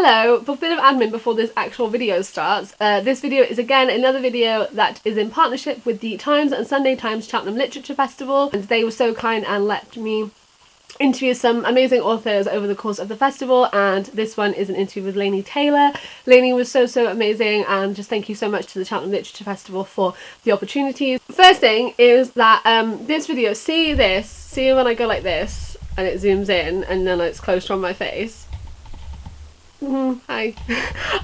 Hello, for a bit of admin before this actual video starts. This video is again another video that is in partnership with the Times and Sunday Times Cheltenham Literature Festival, and they were so kind and let me interview some amazing authors over the course of the festival, and this one is an interview with Laini Taylor. Laini was so amazing, and just thank you so much to the Cheltenham Literature Festival for the opportunities. First thing is that this video, see when I go like this and it zooms in and then it's close from my face? Hi.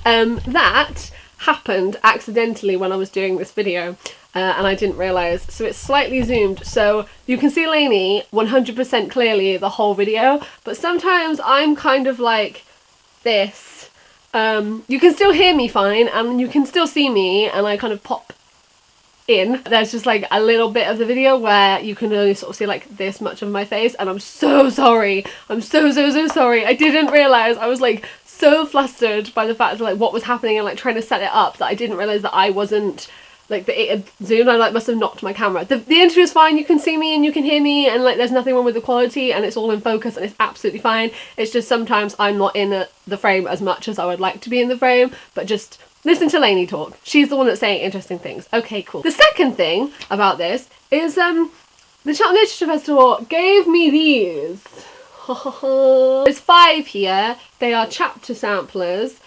That happened accidentally when I was doing this video, and I didn't realise, so it's slightly zoomed, so you can see Laini 100% clearly the whole video, but sometimes I'm kind of like this. You can still hear me fine, and you can still see me, and I kind of pop in. There's just like a little bit of the video where you can only sort of see like this much of my face, and I'm so sorry. I'm so sorry. I didn't realise. I was like so flustered by the fact that like what was happening and like trying to set it up that I didn't realise that I wasn't like that it had zoomed. I like must have knocked my camera. The interview is fine, you can see me and you can hear me, and like there's nothing wrong with the quality, and it's all in focus and it's absolutely fine. It's just sometimes I'm not in the frame as much as I would like to be in the frame, but just listen to Laini talk. She's the one that's saying interesting things. Okay, cool. The second thing about this is the Cheltenham Literature Festival gave me these. There's 5 here. They are chapter samplers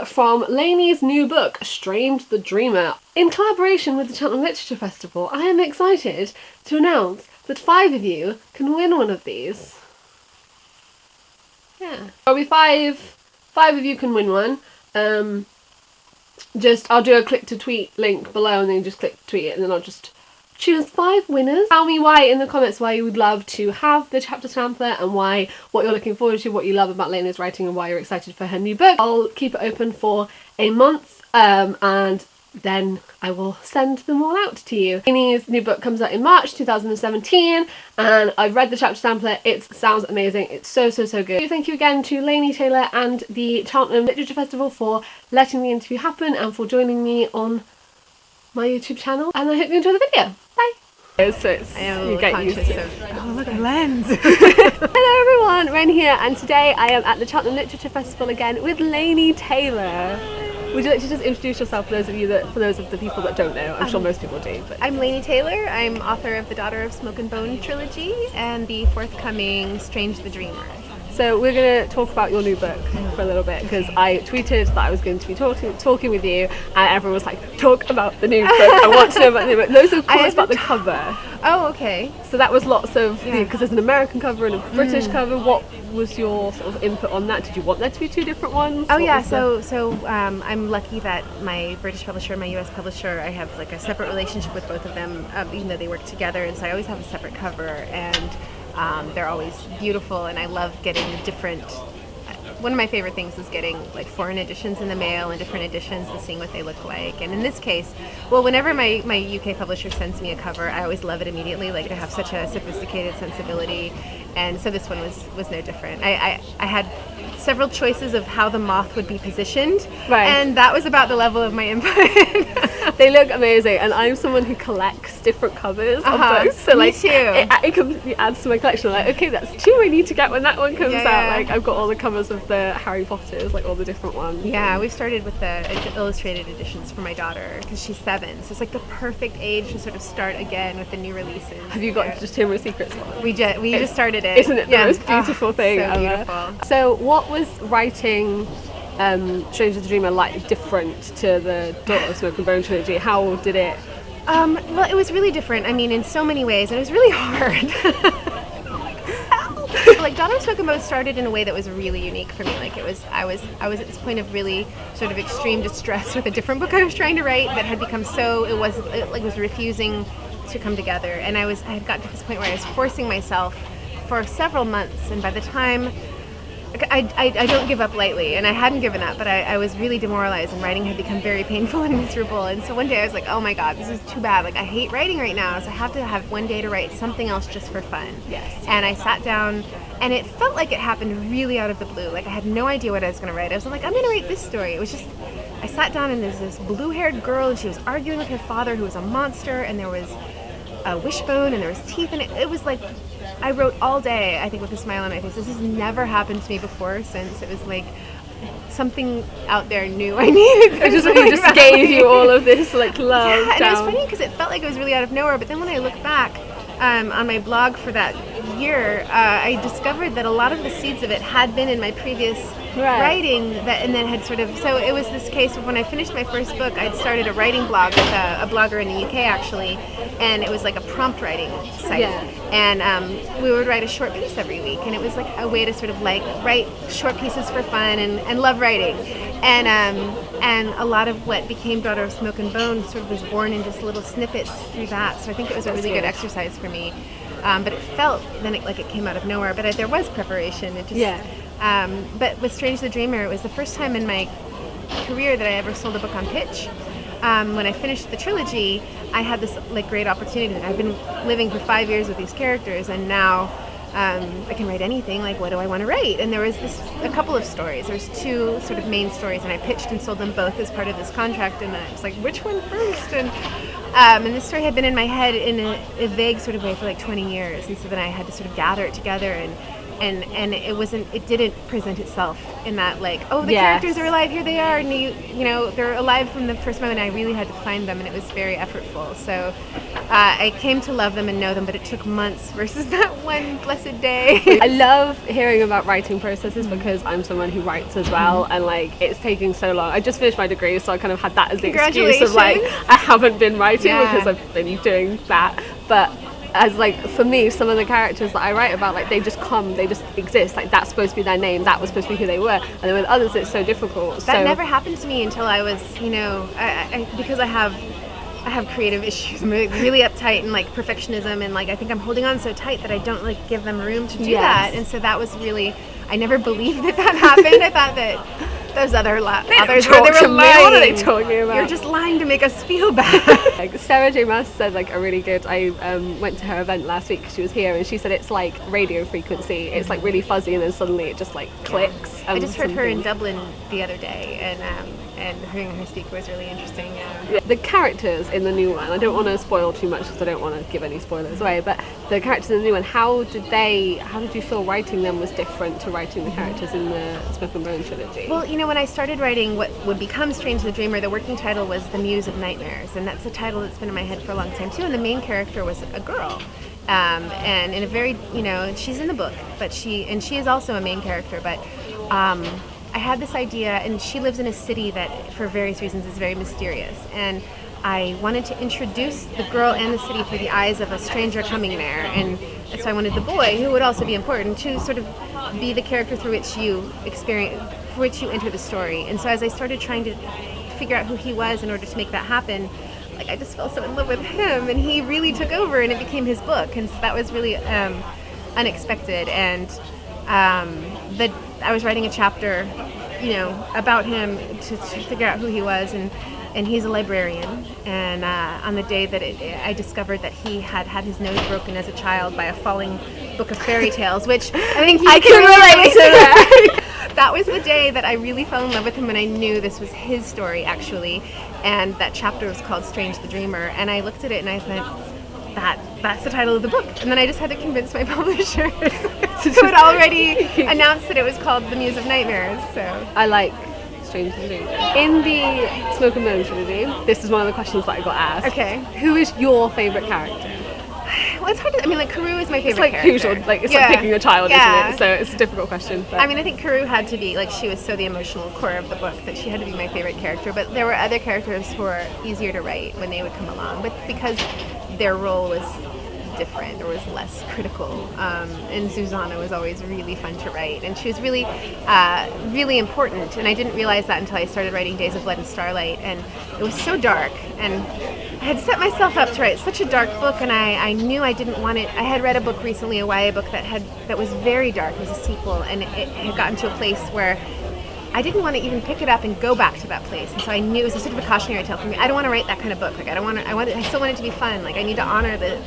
from Laini's new book, Strange the Dreamer. In collaboration with the Cheltenham Literature Festival, I am excited to announce that 5 of you can win one of these. Yeah. There'll be 5 of you can win one. I'll do a click to tweet link below, and then you just click to tweet it, and then I'll just choose 5 winners. Tell me why in the comments why you would love to have the chapter sampler, and what you're looking forward to, what you love about Laini's writing, and why you're excited for her new book. I'll keep it open for a month, and then I will send them all out to you. Laini's new book comes out in March 2017, and I've read the chapter sampler. It sounds amazing. It's so good. Thank you again to Laini Taylor and the Cheltenham Literature Festival for letting the interview happen and for joining me on my YouTube channel, and I hope you enjoy the video. Bye. So you get used to it. Oh, look at the lens. Hello everyone, Ren here, and today I am at the Cheltenham Literature Festival again with Laini Taylor. Would you like to just introduce yourself for those of the people that don't know? I'm sure most people do. But I'm Laini Taylor. I'm author of the Daughter of Smoke and Bone trilogy and the forthcoming Strange the Dreamer. So we're going to talk about your new book for a little bit, because I tweeted that I was going to be talking with you, and everyone was like, talk about the new book. I want to know about the new book. Loads of comments about the cover. Oh, okay. So that was lots of, because there's an American cover and a British cover. What was your sort of input on that? Did you want there to be 2 different ones? Oh yeah, so I'm lucky that my British publisher and my US publisher, I have like a separate relationship with both of them, even though they work together, and so I always have a separate cover, and they're always beautiful, and I love getting different. One of my favorite things is getting like foreign editions in the mail and different editions and seeing what they look like. And in this case, well, whenever my UK publisher sends me a cover, I always love it immediately. Like, they have such a sophisticated sensibility, and so this one was no different. I had several choices of how the moth would be positioned, right, and that was about the level of my input. They look amazing, and I'm someone who collects different covers of books, so like me too. It completely adds to my collection. Like, okay, that's 2 I need to get when that one comes out. Like, I've got all the covers of the Harry Potters, like all the different ones. Yeah, we've started with the illustrated editions for my daughter because she's 7, so it's like the perfect age to sort of start again with the new releases. Have you got just Chamber of Secrets one? We just started it. Isn't it the most beautiful thing so ever? Beautiful. So what was writing Strange the Dreamer like different to the Daughter of Smoke and Bone trilogy? How did it? Well, it was really different. I mean, in so many ways, and it was really hard. Like, Daughter of Smoke and Bone started in a way that was really unique for me. Like, I was at this point of really sort of extreme distress with a different book I was trying to write that had become so it was refusing to come together, and I had gotten to this point where I was forcing myself for several months, and by the time I don't give up lightly, and I hadn't given up, but I was really demoralized, and writing had become very painful and miserable. And so one day I was like, oh my god, this is too bad. Like, I hate writing right now, so I have to have one day to write something else just for fun. Yes. And I sat down, and it felt like it happened really out of the blue. Like, I had no idea what I was going to write. I was like, I'm going to write this story. It was just, I sat down, and there's this blue-haired girl, and she was arguing with her father, who was a monster, and there was a wishbone, and there was teeth, and it was like, I wrote all day, I think, with a smile on my face. This has never happened to me before, since it was like something out there knew I needed. It just gave you all of this like love. Yeah, and it was funny because it felt like it was really out of nowhere. But then when I look back on my blog for that year, I discovered that a lot of the seeds of it had been in my previous writing, and then had sort of. So it was this case of when I finished my first book, I'd started a writing blog with a blogger in the UK actually, and it was like a prompt writing site. Yeah. And we would write a short piece every week, and it was like a way to sort of like write short pieces for fun and love writing. And a lot of what became Daughter of Smoke and Bone sort of was born in just little snippets through that. So I think it was a really good exercise for me. But it felt then like it came out of nowhere. But there was preparation. It just, but with Strange the Dreamer, it was the first time in my career that I ever sold a book on pitch. When I finished the trilogy, I had this like great opportunity. I've been living for 5 years with these characters, and now I can write anything. Like, what do I want to write? And there was a couple of stories. There's two sort of main stories, and I pitched and sold them both as part of this contract. And I was like, which one first? And this story had been in my head in a vague sort of way for like 20 years, and so then I had to sort of gather it together and it didn't present itself in that like, oh, the characters are alive, here they are, and you know they're alive from the first moment. I really had to find them, and it was very effortful. So I came to love them and know them, but it took months versus that one blessed day. I love hearing about writing processes because I'm someone who writes as well, and like it's taking so long. I just finished my degree, so I kind of had that as the excuse of like I haven't been writing because I've been doing that. But as like for me, some of the characters that I write about, like they just exist, like that's supposed to be their name, that was supposed to be who they were, and then with others it's so difficult. That never happened to me until I was, you know, because I have creative issues. I'm really uptight and like perfectionism, and like I think I'm holding on so tight that I don't like give them room to do that. And so that was really, I never believed that happened. I thought that those others were lying. What are they talking about? You're just lying to make us feel bad. Like Sarah J. Maas said like a really good, I went to her event last week, she was here, and she said it's like radio frequency. It's like really fuzzy and then suddenly it just like clicks. I just heard her in Dublin the other day, and hearing her speak was really interesting. The characters in the new one, I don't want to spoil too much because I don't want to give any spoilers away, but the characters in the new one, how did you feel writing them was different to writing the characters in the Smoke and Bone trilogy? Well, you know, when I started writing what would become Strange the Dreamer, the working title was The Muse of Nightmares, and that's a title that's been in my head for a long time too, and the main character was a girl. And in a very, you know, she's in the book, but she is also a main character, but I had this idea, and she lives in a city that for various reasons is very mysterious, and I wanted to introduce the girl and the city through the eyes of a stranger coming there, and so I wanted the boy, who would also be important, to sort of be the character through which you enter the story. And so as I started trying to figure out who he was in order to make that happen, like I just fell so in love with him, and he really took over, and it became his book, and so that was really unexpected. And I was writing a chapter, you know, about him to figure out who he was, and he's a librarian, and on the day that I discovered that he had his nose broken as a child by a falling book of fairy tales, which I think I can relate to that. That was the day that I really fell in love with him, and I knew this was his story actually, and that chapter was called Strange the Dreamer, and I looked at it and I thought, that's the title of the book. And then I just had to convince my publishers who had already announced that it was called The Muse of Nightmares. So I like Strange the Dreamer. In the Smoke and Bone trilogy, this is one of the questions that I got asked. Okay. Who is your favourite character? Well, it's hard to, I mean, like, Karoo is my favorite character. It's like picking a child, isn't it? So it's a difficult question. But. I mean, I think Karoo had to be, like, she was so the emotional core of the book that she had to be my favorite character, but there were other characters who were easier to write when they would come along, but because their role was different or was less critical. And Susanna was always really fun to write, and she was really, really important, and I didn't realize that until I started writing Days of Blood and Starlight, and it was so dark, and I had set myself up to write such a dark book, and I knew I didn't want it. I had read a book recently, a YA book that was very dark. It was a sequel, and it had gotten to a place where I didn't want to even pick it up and go back to that place, and so I knew it was a sort of a cautionary tale for me. I don't want to write that kind of book. Like I still want it to be fun. Like I need to honor the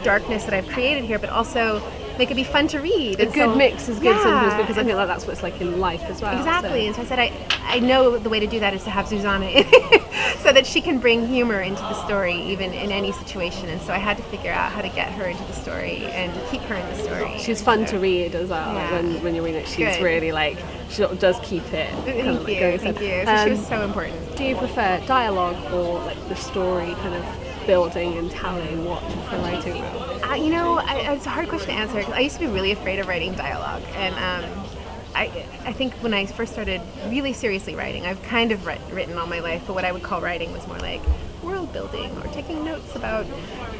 darkness that I've created here, but also make it be fun to read. A good mix is good sometimes, Yeah, because I think like that's what it's like in life as well. exactly. And so I said, I know the way to do that is to have Susanna in it, so that she can bring humor into the story, even in any situation. And so I had to figure out how to get her into the story and keep her in the story. She's fun to read as well. Yeah. Like when you're reading it, she's Good. really like, she sort of does keep it. Kind of like going. Thank you. So she was so important. Do you prefer dialogue or like the story kind of building and telling what the writing role? It's a hard question to answer, because I used to be really afraid of writing dialogue, and I think when I first started really seriously writing, I've kind of written all my life, but what I would call writing was more like world building or taking notes about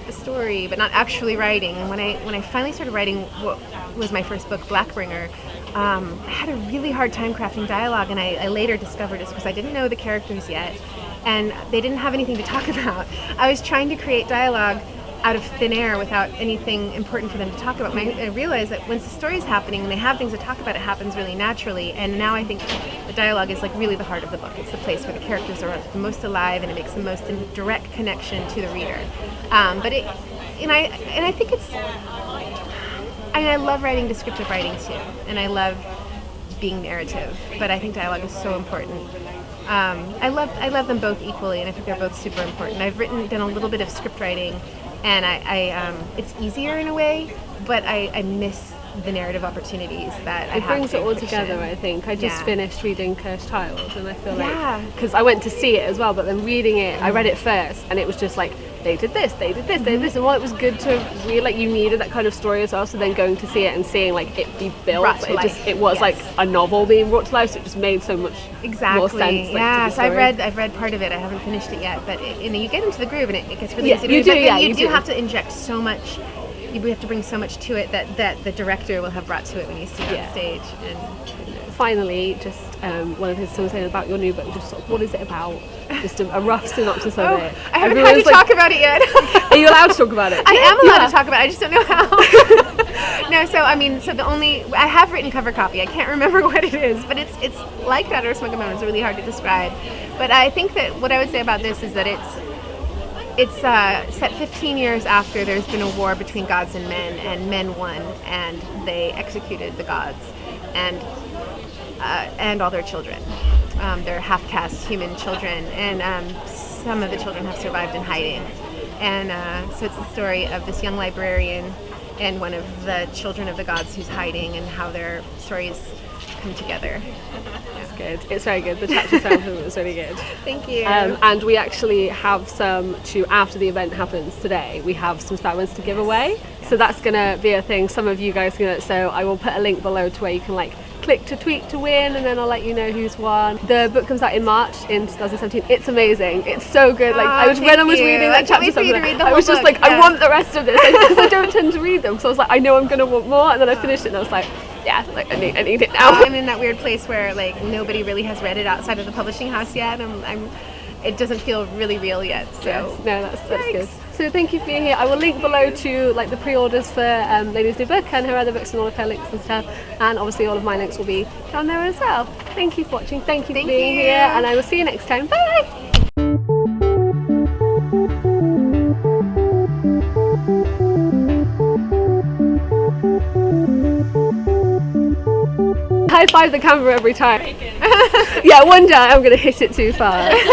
the story, but not actually writing. And when I finally started writing what was my first book, Blackbringer, I had a really hard time crafting dialogue, and I later discovered it's because I didn't know the characters yet, and they didn't have anything to talk about. I was trying to create dialogue out of thin air without anything important for them to talk about. And I realized that once the story is happening and they have things to talk about, it happens really naturally. And now I think the dialogue is like really the heart of the book. It's the place where the characters are the most alive, and it makes the most direct connection to the reader. I think it's. I love writing descriptive writing too, and I love being narrative. But I think dialogue is so important. I love them both equally, and I think they're both super important. I've done a little bit of script writing, and it's easier in a way, but I miss the narrative opportunities that I have. It brings it all fiction. together, I think. I just finished reading Cursed Child, and I feel Yeah. like, because I went to see it as well, but then reading it, I read it first, and it was just like, they did this, they did this, they did this, and while it was good to read, like you needed that kind of story as well, so then going to see it and seeing like it be built, Brought to life. it was Yes. like a novel being brought to life, so it just made so much more sense. Like, Yeah, to the so I've story. read part of it. I haven't finished it yet, but you get into the groove, and it gets really Yeah, easy to you read. do, But then yeah, you you do do. have to inject so much. You have to bring so much to it that the director will have brought to it when you see it Yeah. on stage. And Finally, just one of his someone saying about your new book, just sort of what is it about? Just a rough synopsis of it. I haven't had to talk about it yet. Are you allowed to talk about it? I am allowed to talk about it. I just don't know how. No, I have written cover copy. I can't remember what it is, but it's like that or Smoke and Memories. It's really hard to describe. But I think that what I would say about this is that it's set 15 years after there's been a war between gods and men won, and they executed the gods and all their children. They're half-caste human children, and some of the children have survived in hiding. And so it's the story of this young librarian and one of the children of the gods who's hiding, and how their stories come together. It's good. It's very good. The chapter itself was really good. Thank you. And we actually have some after the event happens today, we have some spare ones to give away. So that's going to be a thing. Some of you guys can. So I will put a link below to where you can click to tweet to win, and then I'll let you know who's won. The book comes out in March in 2017. It's amazing. It's so good. When I was reading that chapter, I was just like, I want the rest of this, because I don't tend to read them. So I was like, I know I'm going to want more, and then I finished it, and I was like, yeah, I need it now. I'm in that weird place where nobody really has read it outside of the publishing house yet. It doesn't feel really real yet. So yes, no, that's good. So thank you for being here. I will link below to the pre-orders for Lainey's new book and her other books and all of her links and stuff. And obviously all of my links will be down there as well. Thank you for watching. Thank you for being here, and I will see you next time. Bye. High five the camera every time. Yeah, one day I'm going to hit it too far.